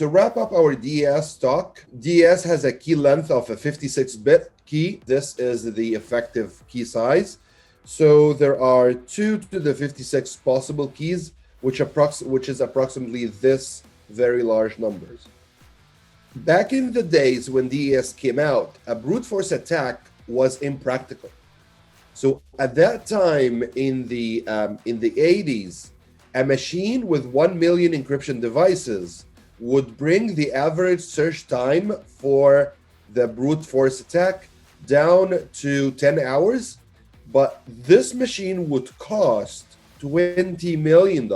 to wrap up our DES talk, DES has a key length of a 56-bit key. This is the effective key size. So there are 2 to the 56 possible keys, which is approximately this very large numbers. Back in the days when DES came out, a brute force attack was impractical. So at that time in the 80s, a machine with 1 million encryption devices would bring the average search time for the brute force attack down to 10 hours. But this machine would cost $20 million,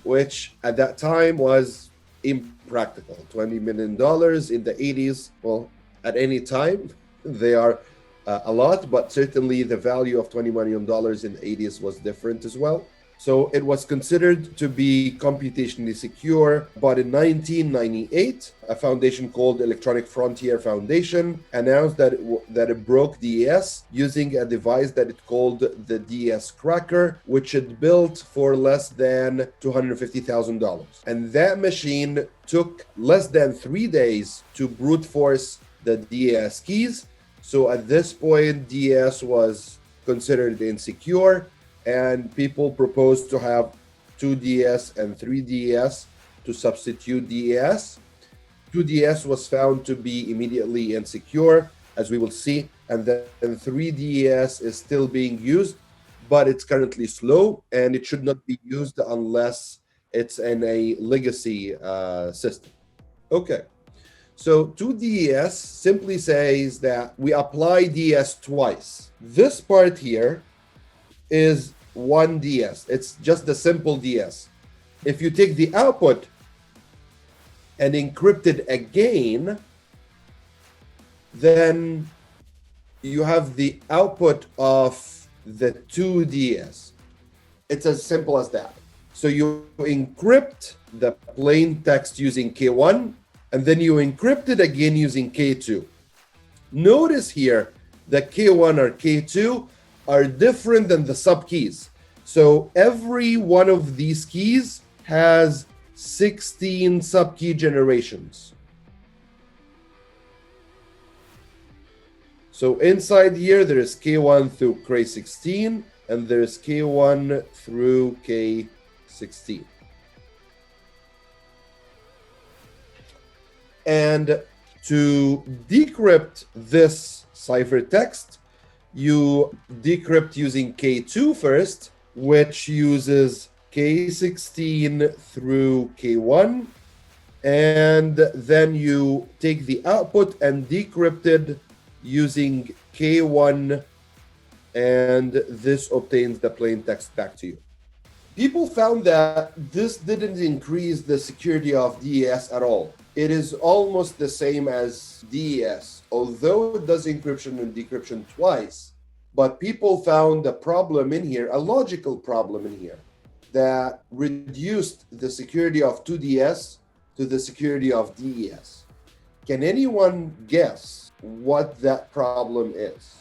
which at that time was impractical. $20 million in the 80s, well, at any time, they are a lot, but certainly the value of $20 million in the 80s was different as well. So it was considered to be computationally secure, but in 1998, a foundation called Electronic Frontier Foundation announced that it broke DES using a device that it called the DES Cracker, which it built for less than $250,000. And that machine took less than 3 days to brute force the DES keys. So at this point, DES was considered insecure, and people proposed to have 2DS and 3DS to substitute DES. 2DS was found to be immediately insecure, as we will see, and then 3DS is still being used, but it's currently slow, and it should not be used unless it's in a legacy system. Okay, so 2DS simply says that we apply DS twice. This part here is 1 DS. It's just the simple DS. If you take the output and encrypt it again, then you have the output of the 2 DS. It's as simple as that. So you encrypt the plain text using K1, and then you encrypt it again using K2. Notice here that K1 or K2 are different than the subkeys. So every one of these keys has 16 subkey generations. So inside here, there is K1 through K16, and there's K1 through K16. And to decrypt this ciphertext, you decrypt using K2 first, which uses K16 through K1, and then you take the output and decrypt it using K1, and this obtains the plain text back to you. People found that this didn't increase the security of DES at all. It is almost the same as DES, although it does encryption and decryption twice. But people found a problem in here, a logical problem in here, that reduced the security of 2DS to the security of DES. Can anyone guess what that problem is?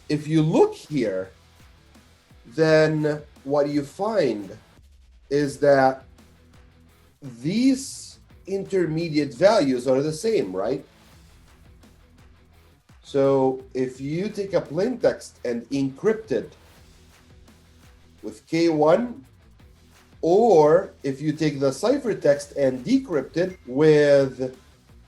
If you look here, then what you find is that these intermediate values are the same, right? So if you take a plain text and encrypt it with K1, or if you take the ciphertext and decrypt it with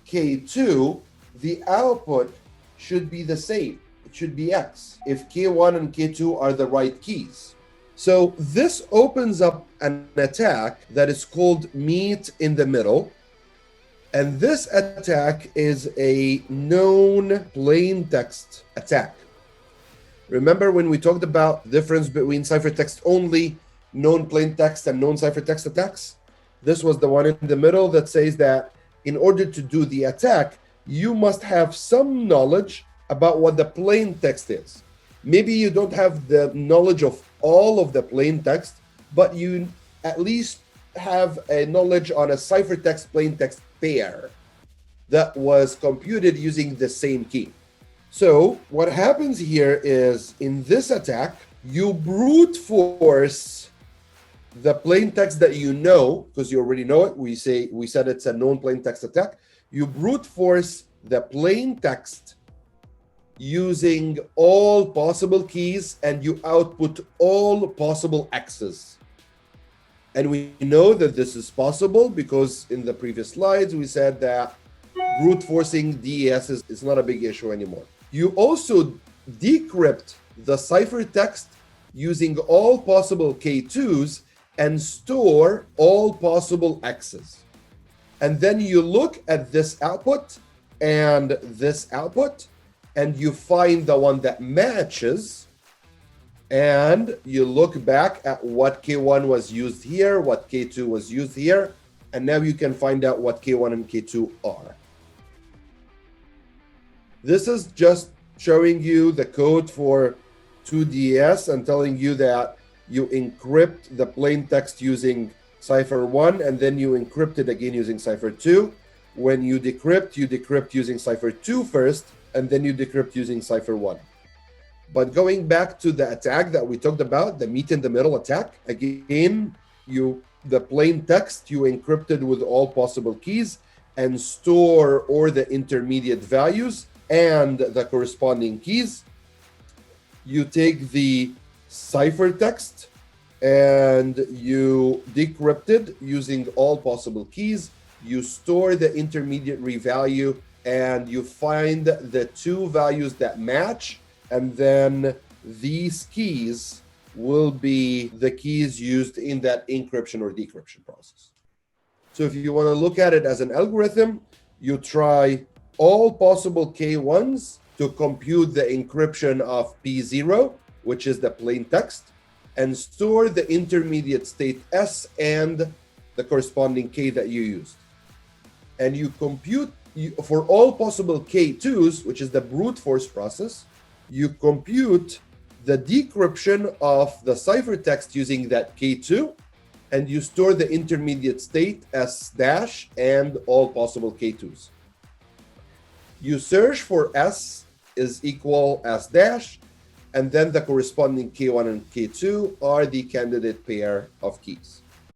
K2, the output should be the same. It should be X if K1 and K2 are the right keys. So this opens up an attack that is called meet in the middle. And this attack is a known plain text attack. Remember when we talked about the difference between ciphertext only, known plain text, and known ciphertext attacks? This was the one in the middle that says that in order to do the attack, you must have some knowledge about what the plain text is. Maybe you don't have the knowledge of all of the plain text, but you at least have a knowledge on a ciphertext plain text pair that was computed using the same key. So what happens here is in this attack, You brute force the plain text that you know, because you already know it. We said it's a known plain text attack. You brute force the plain text using all possible keys, and you output all possible X's. And we know that this is possible because in the previous slides we said that brute forcing DES is not a big issue anymore. You also decrypt the ciphertext using all possible K2s and store all possible X's. And then you look at this output and this output, and you find the one that matches, and you look back at what K1 was used here, what K2 was used here, and now you can find out what K1 and K2 are. This is just showing you the code for 2DS and telling you that you encrypt the plain text using cipher 1, and then you encrypt it again using cipher 2. When you decrypt using cipher 2 first, and then you decrypt using cipher 1. But going back to the attack that we talked about, the meet in the middle attack, again, the plain text you encrypted with all possible keys and store all the intermediate values and the corresponding keys. You take the ciphertext and you decrypt it using all possible keys. You store the intermediate value and you find the two values that match, and then these keys will be the keys used in that encryption or decryption process. So if you want to look at it as an algorithm, you try all possible K1s to compute the encryption of P0, which is the plain text, and store the intermediate state S and the corresponding K that you used. And you compute, for all possible K2s, which is the brute force process, you compute the decryption of the ciphertext using that K2, and you store the intermediate state S dash and all possible K2s. You search for S is equal S dash, and then the corresponding K1 and K2 are the candidate pair of keys.